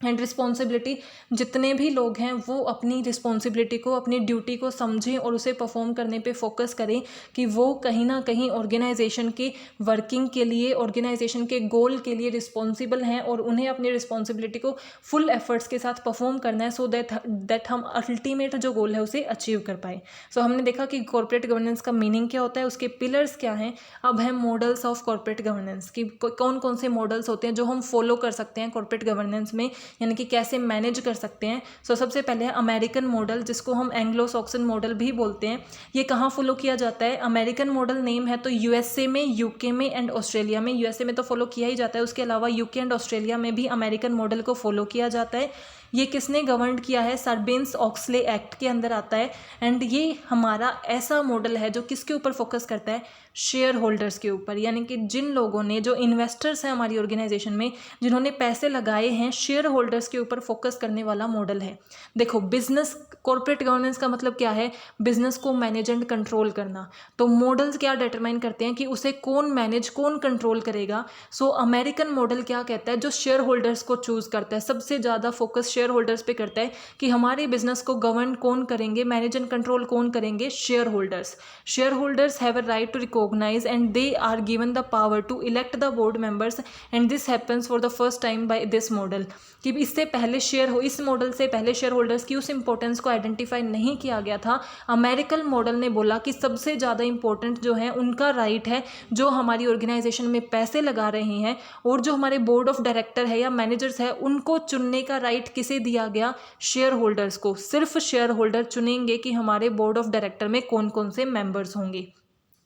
एंड रिस्पॉन्सिबिलिटी, जितने भी लोग हैं वो अपनी रिस्पॉन्सिबिलिटी को, अपनी ड्यूटी को समझें और उसे परफॉर्म करने पे फोकस करें कि वो कहीं ना कहीं ऑर्गेनाइजेशन की वर्किंग के लिए, ऑर्गेनाइजेशन के गोल के लिए रिस्पॉन्सिबल हैं और उन्हें अपनी रिस्पॉन्सिबिलिटी को फुल एफर्ट्स के साथ परफॉर्म करना है, सो दैट हम अल्टीमेट जो गोल है उसे अचीव कर पाए। सो हमने देखा कि कॉर्पोरेट गवर्नेंस का मीनिंग क्या होता है, उसके पिलर्स क्या हैं। अब है मॉडल्स ऑफ कॉर्पोरेट गवर्नेंस कि कौन कौन से मॉडल्स होते हैं जो हम फॉलो कर सकते हैं कॉर्पोरेट गवर्नेंस में, यानी कि कैसे मैनेज कर सकते हैं। सो सबसे पहले है अमेरिकन मॉडल, जिसको हम एंग्लो सॉक्सन मॉडल भी बोलते हैं। ये कहाँ फॉलो किया जाता है, अमेरिकन मॉडल नेम है तो यूएसए में, यूके में एंड ऑस्ट्रेलिया में। यूएसए में तो फॉलो किया ही जाता है, उसके अलावा यूके एंड ऑस्ट्रेलिया में भी अमेरिकन मॉडल को फॉलो किया जाता है। ये किसने गवर्न किया है, सार्बेन्स ऑक्सले एक्ट के अंदर आता है। एंड ये हमारा ऐसा मॉडल है जो किसके ऊपर फोकस करता है, शेयर होल्डर्स के ऊपर, यानी कि जिन लोगों ने, जो इन्वेस्टर्स हैं हमारी ऑर्गेनाइजेशन में, जिन्होंने पैसे लगाए हैं, शेयर होल्डर्स के ऊपर फोकस करने वाला मॉडल है। देखो, बिजनेस कॉर्पोरेट गवर्नेंस का मतलब क्या है, बिजनेस को मैनेज एंड कंट्रोल करना। तो मॉडल्स क्या डिटरमाइन करते हैं कि उसे कौन मैनेज, कौन कंट्रोल करेगा। सो अमेरिकन मॉडल क्या कहता है, जो शेयर होल्डर्स को चूज करता है, सबसे ज़्यादा फोकस शेयर होल्डर्स पे करता है कि हमारे बिजनेस को गवर्न कौन करेंगे, मैनेज एंड कंट्रोल कौन करेंगे, shareholders. Shareholders have a right to recognize and they are given the power to elect the board members and this happens for the first time by this model. कि इससे पहले इस model से पहले share holders की उस importance को identify नहीं किया गया था। अमेरिकन मॉडल ने बोला कि सबसे ज़्यादा इंपॉर्टेंट जो है उनका राइट है, जो हमारी ऑर्गेनाइजेशन में पैसे लगा रहे हैं और जो हमारे बोर्ड ऑफ डायरेक्टर है या मैनेजर्स है, उनको चुनने का राइट किसे दिया गया, शेयर होल्डर्स को। सिर्फ शेयर होल्डर चुनेंगे कि हमारे बोर्ड ऑफ डायरेक्टर में कौन कौन से मेंबर्स होंगे।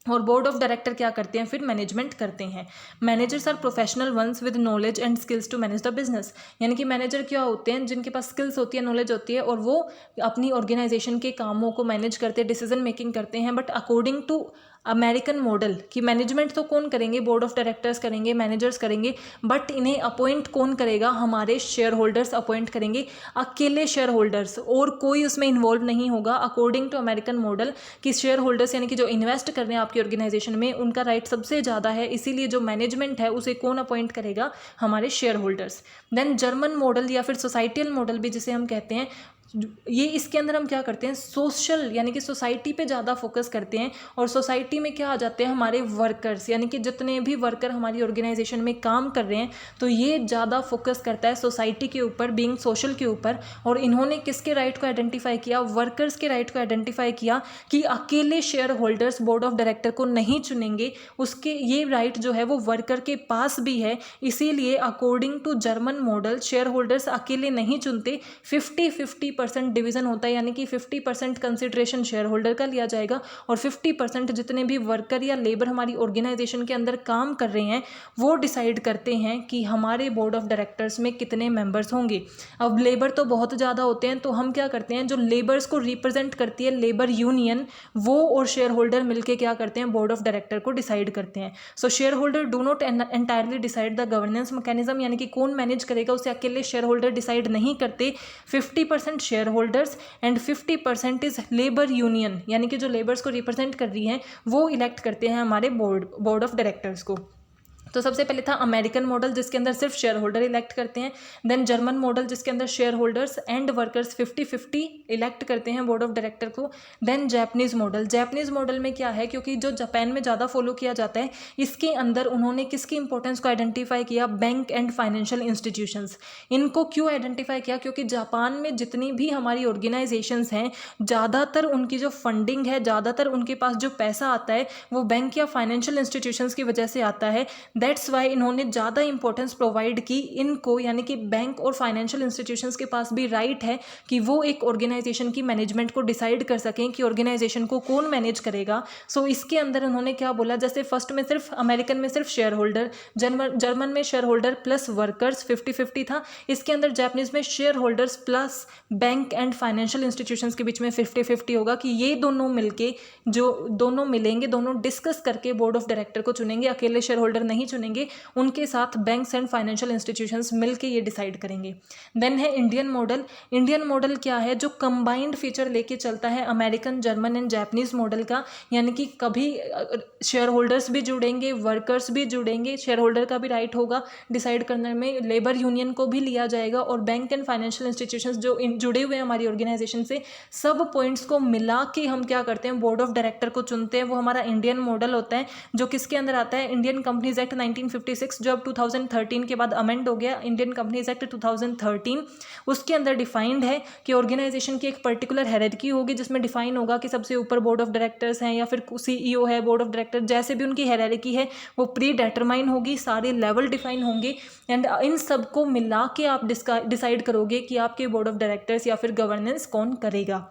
और बोर्ड ऑफ डायरेक्टर क्या करते हैं, फिर मैनेजमेंट करते हैं। Managers are professional ones with knowledge and skills to manage the business. यानी कि मैनेजर क्या होते हैं, जिनके पास स्किल्स होती है, नॉलेज होती है, और वो अपनी ऑर्गेनाइजेशन के कामों को मैनेज करते हैं, डिसीजन मेकिंग करते हैं। But according to American model की मैनेजमेंट तो कौन करेंगे, बोर्ड ऑफ डायरेक्टर्स करेंगे, मैनेजर्स करेंगे, बट इन्हें अपॉइंट कौन करेगा, हमारे शेयर होल्डर्स अपॉइंट करेंगे, अकेले शेयर होल्डर्स, और कोई उसमें इन्वॉल्व नहीं होगा। अकॉर्डिंग टू अमेरिकन मॉडल कि शेयर होल्डर्स यानी कि जो इन्वेस्ट कर रहे हैं आपकी ऑर्गेनाइजेशन में, उनका राइट सबसे ज़्यादा है, इसीलिए जो मैनेजमेंट है उसे कौन अपॉइंट करेगा, हमारे shareholders. Then German model या फिर सोसाइटियल मॉडल भी जिसे हम कहते हैं, ये इसके अंदर हम क्या करते हैं, सोशल यानी कि सोसाइटी पे ज़्यादा फोकस करते हैं, और सोसाइटी में क्या आ जाते हैं हमारे वर्कर्स, यानी कि जितने भी वर्कर हमारी ऑर्गेनाइजेशन में काम कर रहे हैं, तो ये ज़्यादा फोकस करता है सोसाइटी के ऊपर, बीइंग सोशल के ऊपर। और इन्होंने किसके राइट को आइडेंटिफाई किया, वर्कर्स के राइट को आइडेंटिफाई किया कि अकेले share holders board of director को नहीं चुनेंगे, उसके ये राइट जो है वो वर्कर के पास भी है। इसीलिए according to German model shareholders अकेले नहीं चुनते, 50-50% डिवीजन होता है, यानी कि 50% कंसिडरेशन शेयर होल्डर का लिया जाएगा और 50% जितने भी वर्कर या लेबर हमारी ऑर्गेनाइजेशन के अंदर काम कर रहे हैं वो डिसाइड करते हैं कि हमारे बोर्ड ऑफ डायरेक्टर्स में कितने मेंबर्स होंगे। अब लेबर तो बहुत ज़्यादा होते हैं, तो हम क्या करते हैं, जो लेबर्स को रिप्रेजेंट करती है लेबर यूनियन, वो और शेयर होल्डर मिलकर क्या करते हैं, बोर्ड ऑफ डायरेक्टर को डिसाइड करते हैं। सो share holder do not entirely decide the governance mechanism, यानी कि कौन मैनेज करेगा उसे अकेले शेयर होल्डर डिसाइड नहीं करते। 50% share holders and 50% is labour union, यानी कि जो लेबर्स को रिप्रेजेंट कर रही हैं वो इलेक्ट करते हैं हमारे बोर्ड ऑफ डायरेक्टर्स को। तो सबसे पहले था अमेरिकन मॉडल जिसके अंदर सिर्फ शेयर होल्डर इलेक्ट करते हैं, देन जर्मन मॉडल जिसके अंदर shareholders and workers 50-50 elect करते हैं बोर्ड ऑफ डायरेक्टर को, then Japanese model. Japanese model में क्या है, क्योंकि जो जापान में ज़्यादा फॉलो किया जाता है, इसके अंदर उन्होंने किसकी इंपॉर्टेंस को आइडेंटिफाई किया, बैंक एंड फाइनेंशियल इंस्टीट्यूशंस। इनको क्यों आइडेंटिफाई किया, क्योंकि जापान में जितनी भी हमारी ऑर्गेनाइजेशंस हैं ज़्यादातर उनकी जो फंडिंग है, ज़्यादातर उनके पास जो पैसा आता है वो बैंक या फाइनेंशियल इंस्टीट्यूशंस की वजह से आता है। दैट्स वाई इन्होंने ज़्यादा इंपॉर्टेंस प्रोवाइड की इनको, यानी कि बैंक और फाइनेंशियल इंस्टीट्यूशंस के पास भी राइट है कि वो एक ऑर्गेनाइजेशन की मैनेजमेंट को डिसाइड कर सकें कि ऑर्गेनाइजेशन को कौन मैनेज करेगा। सो इसके अंदर उन्होंने क्या बोला, जैसे फर्स्ट में सिर्फ अमेरिकन में सिर्फ शेयर होल्डर, जर्मन में शेयर होल्डर प्लस वर्कर्स 50-50 था, इसके अंदर जापानीज में share holders plus bank and financial institutions के बीच में 50-50 होगा कि ये दोनों मिलके, जो दोनों मिलेंगे, दोनों डिस्कस करके बोर्ड ऑफ डायरेक्टर को चुनेंगे, अकेले शेयर होल्डर नहीं चुनेंगे, उनके साथ बैंक्स एंड फाइनेंशियल इंस्टीट्यूशंस मिलके ये डिसाइड करेंगे। देन है इंडियन मॉडल। इंडियन मॉडल क्या है, जो कंबाइंड फीचर लेके चलता है American, German and Japanese model का, यानी कि कभी शेयर होल्डर्स भी जुड़ेंगे, वर्कर्स भी जुड़ेंगे, शेयर होल्डर का भी राइट होगा डिसाइड करने में, लेबर यूनियन को भी लिया जाएगा, और बैंक एंड फाइनेंशियल इंस्टीट्यूशंस जो जुड़े हुए हैं हमारी ऑर्गेनाइजेशन से, सब पॉइंट्स को मिला के हम क्या करते हैं, बोर्ड ऑफ डायरेक्टर को चुनते हैं। वो हमारा इंडियन मॉडल होता है, जो किसके अंदर आता है, इंडियन कंपनीज एक्ट 1956, जो अब 2013 के बाद अमेंड हो गया, इंडियन कंपनीज एक्ट 2013। उसके अंदर डिफाइंड है कि ऑर्गेनाइजेशन की एक पर्टिकुलर हायरार्की होगी, जिसमें डिफाइन होगा कि सबसे ऊपर बोर्ड ऑफ डायरेक्टर्स हैं या फिर सीईओ है, बोर्ड ऑफ डायरेक्टर, जैसे भी उनकी हायरार्की है वो प्री डिटरमाइन होगी, सारे लेवल डिफाइन होंगे, एंड इन सबको मिला के आप डिसाइड करोगे कि आपके बोर्ड ऑफ डायरेक्टर्स या फिर गवर्नेंस कौन करेगा।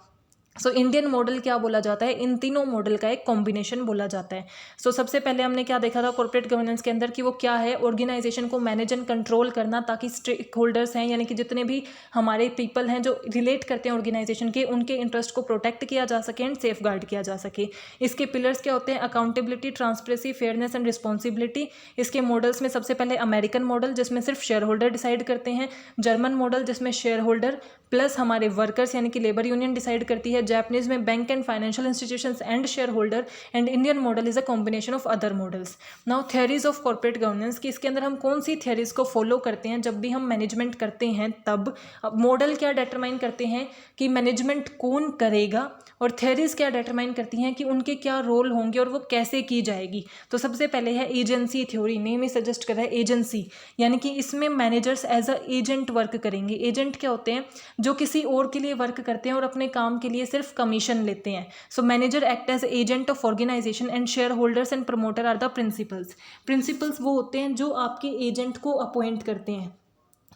सो इंडियन मॉडल क्या बोला जाता है, इन तीनों मॉडल का एक कॉम्बिनेशन बोला जाता है। सो सबसे पहले हमने क्या देखा था कॉर्पोरेट गवर्नेंस के अंदर, कि वो क्या है, ऑर्गेनाइजेशन को मैनेज एंड कंट्रोल करना, ताकि स्टेक होल्डर्स हैं, यानी कि जितने भी हमारे पीपल हैं जो रिलेट करते हैं ऑर्गेनाइजेशन के, उनके इंटरेस्ट को प्रोटेक्ट किया जा सके एंड सेफ गार्ड किया जा सके। इसके पिलर्स क्या होते हैं, accountability, transparency, fairness and responsibility. इसके मॉडल्स में सबसे पहले अमेरिकन मॉडल जिसमें सिर्फ शेयर होल्डर डिसाइड करते हैं, जर्मन मॉडल जिसमें शेयर होल्डर प्लस हमारे वर्कर्स यानी कि लेबर यूनियन डिसाइड करती है, जापानीज में bank and financial institutions and share holder, and Indian model is a combination of other models. Now theories of corporate governance, की इसके अंदर हम कौन सी थ्योरीज को फॉलो करते हैं जब भी हम मैनेजमेंट करते हैं, तब मॉडल क्या डिटरमाइन करते हैं कि मैनेजमेंट कौन करेगा, और थ्योरीज क्या डिटरमाइन करती हैं कि उनके क्या रोल होंगे और वो कैसे की जाएगी। तो सबसे पहले है एजेंसी थ्योरी, नेम ही सजेस्ट कर रहा है एजेंसी, यानी कि इसमें managers as a agent work करेंगे। एजेंट क्या होते हैं, जो किसी और के लिए वर्क करते हैं और अपने काम के लिए सिर्फ कमीशन लेते हैं। So manager act as agent of organization and shareholders and promoter are the principals. Principals वो होते हैं जो आपके एजेंट को अपॉइंट करते हैं,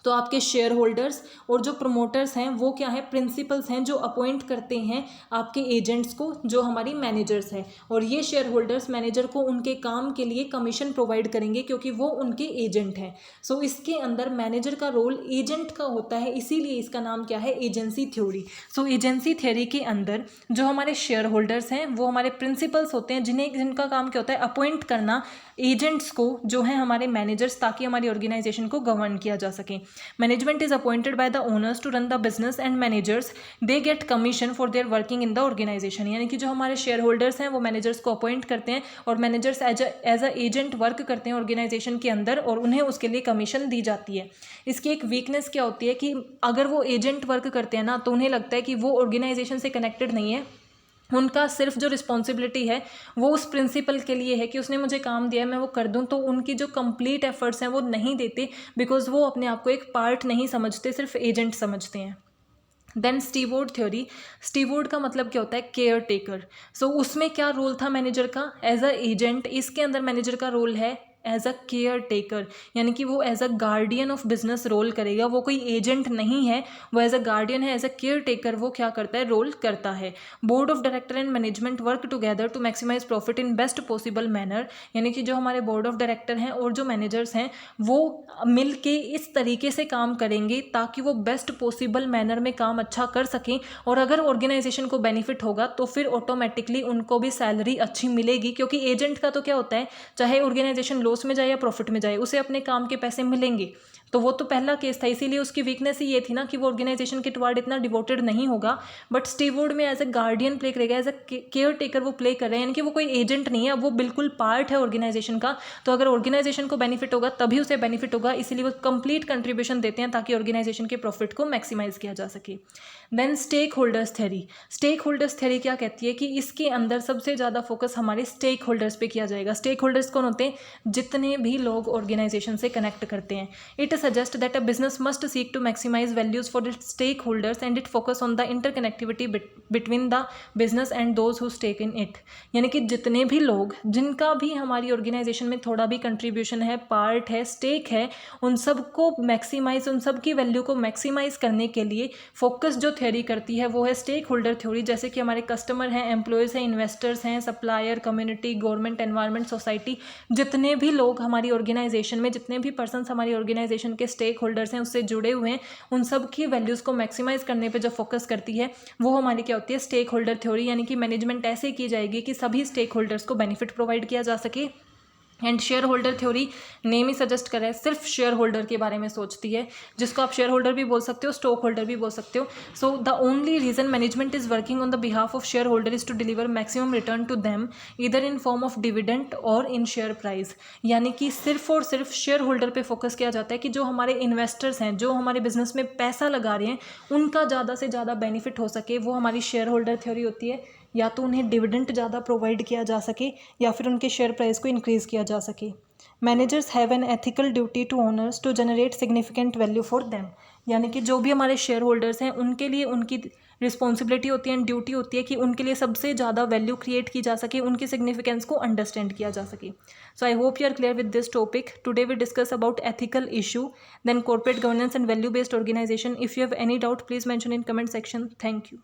तो आपके शेयर होल्डर्स और जो प्रमोटर्स हैं वो क्या है, प्रिंसिपल्स हैं जो अपॉइंट करते हैं आपके एजेंट्स को, जो हमारी मैनेजर्स हैं, और ये शेयर होल्डर्स मैनेजर को उनके काम के लिए कमीशन प्रोवाइड करेंगे क्योंकि वो उनके एजेंट हैं। सो इसके अंदर मैनेजर का रोल एजेंट का होता है, इसीलिए इसका नाम क्या है, एजेंसी थ्योरी। सो एजेंसी थ्योरी के अंदर जो हमारे शेयर होल्डर्स हैं वो हमारे प्रिंसिपल्स होते हैं, जिनका काम क्या होता है, अपॉइंट करना एजेंट्स को, जो हैं हमारे मैनेजर्स, ताकि हमारी ऑर्गेनाइजेशन को गवर्न किया जा सके। Management is appointed by the owners to run the business and managers they get commission for their working in the organization. यानी कि जो हमारे शेयर होल्डर्स हैं वो मैनेजर्स को अपॉइंट करते हैं और managers as a agent work करते हैं ऑर्गेनाइजेशन के अंदर और उन्हें उसके लिए कमीशन दी जाती है। इसकी एक वीकनेस क्या होती है कि अगर वो एजेंट वर्क करते हैं ना तो उन्हें लगता है कि वो ऑर्गेनाइजेशन से कनेक्टेड नहीं है, उनका सिर्फ जो रिस्पॉन्सिबिलिटी है वो उस प्रिंसिपल के लिए है कि उसने मुझे काम दिया है मैं वो कर दूं, तो उनकी जो कंप्लीट एफर्ट्स हैं वो नहीं देते बिकॉज वो अपने आप को एक पार्ट नहीं समझते, सिर्फ एजेंट समझते हैं। देन स्टीवोर्ड थ्योरी, स्टीवोर्ड का मतलब क्या होता है, केयर टेकर। सो उसमें क्या रोल था मैनेजर का, एज अ एजेंट। इसके अंदर मैनेजर का रोल है एज अ केयर टेकर, यानी कि वो as a guardian of business role करेगा। वो कोई एजेंट नहीं है, वो एज अ गार्डियन है, एज अ केयर टेकर वो क्या करता है, रोल करता है। Board of director and management work together to maximize profit in best possible manner, यानी कि जो हमारे बोर्ड ऑफ डायरेक्टर हैं और जो मैनेजर्स हैं वो मिल के इस तरीके से काम करेंगे ताकि वो बेस्ट पॉसिबल मैनर में काम अच्छा कर सकें, और अगर ऑर्गेनाइजेशन को बेनिफिट होगा तो फिर ऑटोमेटिकली उनको भी सैलरी अच्छी मिलेगी, क्योंकि एजेंट का तो क्या होता है, चाहे ऑर्गेनाइजेशन लॉस में जाए या प्रॉफिट में जाए उसे अपने काम के पैसे मिलेंगे। तो वो तो पहला केस था, इसीलिए उसकी वीकनेस ही ये थी ना कि वो ऑर्गेनाइजेशन के टुवार्ड इतना डिवोटेड नहीं होगा। बट स्टीवोर्ड में एज ए गार्डियन प्ले करेगा, एज ए केयर टेकर वो प्ले कर रहे हैं, यानी कि वो कोई एजेंट नहीं है, वो बिल्कुल पार्ट है ऑर्गेनाइजेशन का। तो अगर ऑर्गेनाइजेशन को बेनिफिट होगा तभी उसे बेनिफिट होगा, इसीलिए वो कंप्लीट कंट्रीब्यूशन देते हैं ताकि ऑर्गेनाइजेशन के प्रॉफिट को मैक्सिमाइज किया जा सके। Then stakeholders theory, stakeholders theory क्या कहती है कि इसके अंदर सबसे ज़्यादा फोकस हमारे स्टेक होल्डर्स पे किया जाएगा। स्टेक होल्डर्स कौन होते हैं, जितने भी लोग ऑर्गेनाइजेशन से कनेक्ट करते हैं। It suggest that a business must seek to maximize values for its stakeholders and it focus on the interconnectivity between the business and those who stake in it, यानी कि जितने भी लोग जिनका भी हमारी ऑर्गेनाइजेशन में थोड़ा भी कंट्रीब्यूशन है, पार्ट है, स्टेक है, उन सबको मैक्सिमाइज, उन सब की वैल्यू को मैक्सिमाइज करने के लिए फोकस जो थ्योरी करती है वो है स्टेक होल्डर थ्योरी। जैसे कि हमारे कस्टमर हैं, एम्प्लॉयज़ हैं, इन्वेस्टर्स हैं, supplier, community, government, environment, society, जितने भी लोग हमारी ऑर्गेनाइजेशन में, जितने भी पर्सन्स हमारी ऑर्गेनाइजेशन के स्टेक होल्डर्स हैं उससे जुड़े हुए हैं, उन सब की वैल्यूज़ को मैक्सिमाइज करने पे जो फोकस करती है वो हमारी क्या होती है, स्टेक होल्डर थ्योरी। यानी कि मैनेजमेंट ऐसे की जाएगी कि सभी स्टेक होल्डर्स को बेनिफिट प्रोवाइड किया जा सके। And share holder theory name ही सजेस्ट कर रहा है, सिर्फ शेयर होल्डर के बारे में सोचती है, जिसको आप शेयर होल्डर भी बोल सकते हो, स्टॉक होल्डर भी बोल सकते हो। So the only reason management is working on the behalf of shareholder is to deliver maximum return to them इधर इन फॉर्म ऑफ डिविडेंड और इन शेयर प्राइस। यानी कि सिर्फ और सिर्फ शेयर होल्डर पे फोकस किया जाता है कि जो हमारे इन्वेस्टर्स हैं, जो हमारे बिजनेस में पैसा लगा रहे हैं, उनका ज़्यादा से ज़्यादा बेनिफिट हो सके, वो हमारी शेयर होल्डर थ्योरी होती है। या तो उन्हें डिविडेंड ज़्यादा प्रोवाइड किया जा सके या फिर उनके शेयर प्राइस को इंक्रीज़ किया जा सके। Managers have an ethical duty to owners to generate significant value for them, यानी कि जो भी हमारे शेयर होल्डर्स हैं उनके लिए उनकी रिस्पॉन्सिबिलिटी होती है एंड ड्यूटी होती है कि उनके लिए सबसे ज़्यादा वैल्यू क्रिएट की जा सके, उनकी सिग्निफिकेंस को अंडरस्टैंड किया जा सके। So I hope you are clear with this topic. Today we discuss about ethical issue, then corporate governance and value based organisation. If you have any doubt please mention in comment section. Thank you.